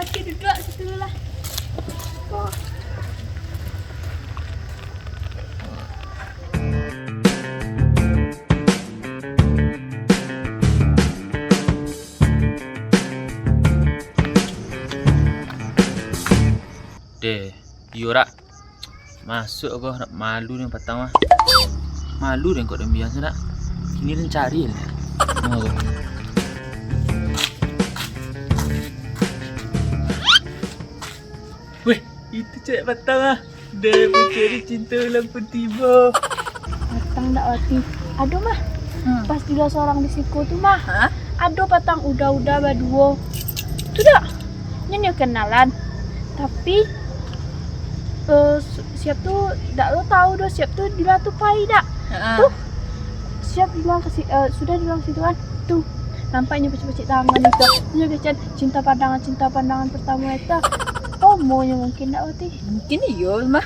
Oke, duduk situ dulu lah. Deh, Yura masuk kau nak malu nih pertama. Malu deh kau dan biasa nak. Kini dan cari lah. Oh. Weh, itu cewek pertama. Dia mencari cinta lampu tiba. Patang dak wati. Aduh mah. Pas dia seorang di siku tuh mah. Aduh patang udah baduo. Tuh dak. Nyanyi kenalan. Tapi siap tuh dak lo tahu doh siap tuh dia tuh pai dak. Tuh. Siap bilang sudah bilang situ kan. Tuh. Nampaknya pecik-pecik tangan itu. Dia kecen cinta pandangan pertama itu. Omonya mungkin dak wati. Mungkin iya mah.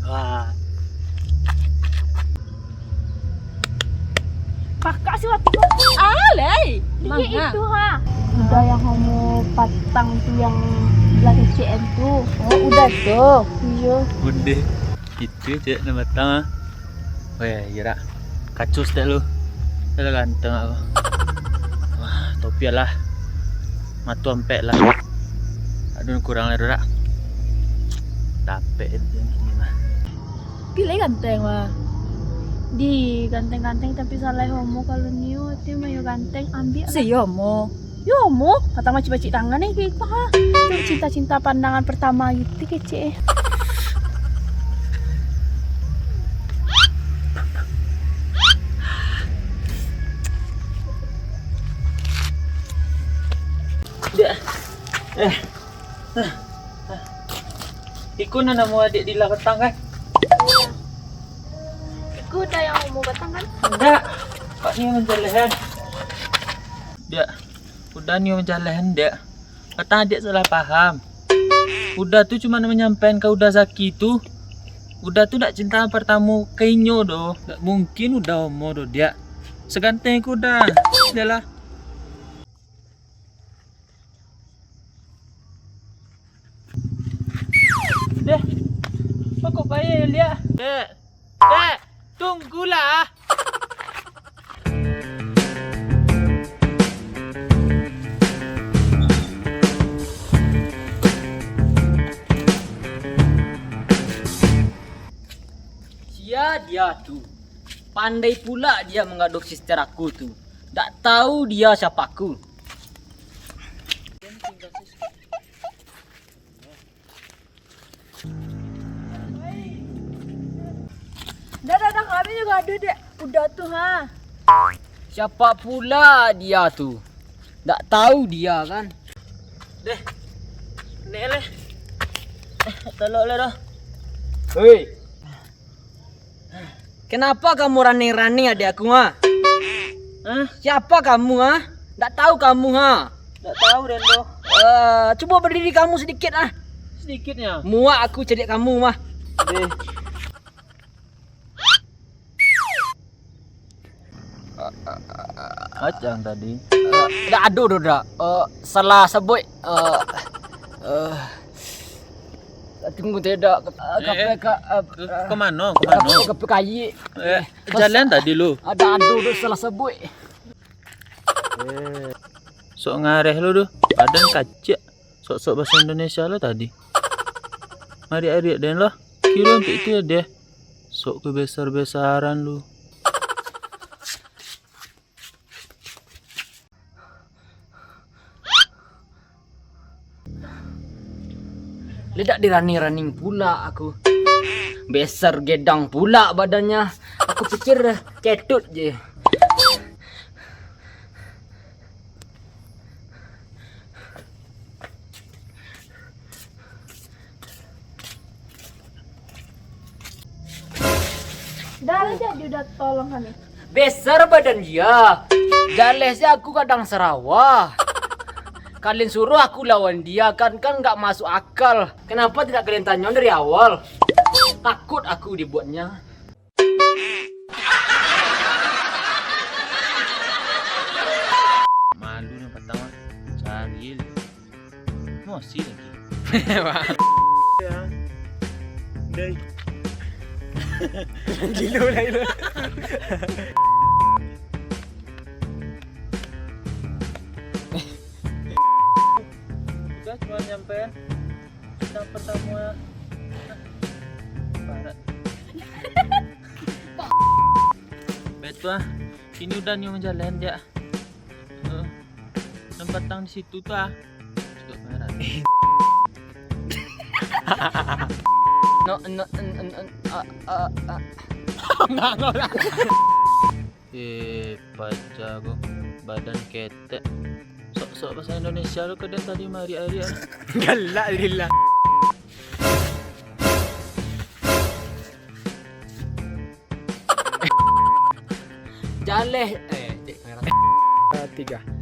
Wah, Kakak sih wati. Alay. Iya itu ha. Udah yang homo patang tuh yang lagi CM tuh. Oh, udah tuh. Iya. bunda. Itu cewek nama pertama. Weh, Yura. Kacus dah lu. Dah ganteng aku. Wah, topi lah. Matu ampek lah. Aduh, kurang lah Yura. Dapet itu ini mah. Gila ganteng mah. Di ganteng-ganteng tapi salah homo kalau niu itu mah yo ganteng ambil. Si Yomo. Yo homo kata mah cipacik tangan nih kayak apa ha? Tuh cinta-cinta pandangan pertama gitu kece. Dia. Ikut na namo adik di laketang kan? Aku udah yang homo batang kan? Enggak. Pak ni menjalahan. Dia. Udah ni menjalahan dia. Kata adik salah paham. Udah tu cuma menyampaikan kau udah Zaki tu. Udah tu nak cinta pertama kainyo doh. Tak mungkin udah homo doh dia. Seganteng aku dah. Dia lah. Deh. Kok payah ya lihat? Dek. Dek, tunggulah. Dia tuh. Pandai pula dia mengadopsi sister aku tuh. Tak tahu dia siapa aku. Dah kami juga ada dek. Udah tuh ha. Siapa pula dia tuh? Tak tahu dia kan. Deh. Nek leh. Tolong lah dah. Hei. Kenapa kamu running adik aku ha? Hah? Siapa kamu ha? Tak tahu kamu ha? Tak tahu Rendo. Coba berdiri kamu sedikit ah. Sedikitnya. Muak aku cari kamu mah. Deh. Acang tadi. Dah aduh dah. Salah sebut. Tunggu tidak Kemana? ke PKI. Jalan tadi lu. Ada aduh dah salah sebut. Sok ngareh lu tuh. Badan kacak. Sok-sok bahasa Indonesia lo tadi. Mari den lo. Kira untuk itu ya deh. Sok kebesar-besaran lu. Ledak di running pula aku. Besar gedang pula badannya. Aku pikir ketut je. Dah jadi udah tolong kami. Besar badan dia. Jalesnya aku kadang Sarawak. Kalian suruh aku lawan dia kan nggak masuk akal. Kenapa tidak kalian tanya dari awal? Takut aku dibuatnya. Malu nih pertama. Cari emosi lagi. Ya. Dai. Gila lah itu. Udah cuma nyampein cinta pertama. Parah. Betul ah. Ini udah nih menjalan dia. Nampak tang di situ tuh ah. Cukup merah. No. Pajago badan ketek. Sok-sok bahasa Indonesia lu kedai tadi mari hari. Galak gila. Jaleh 3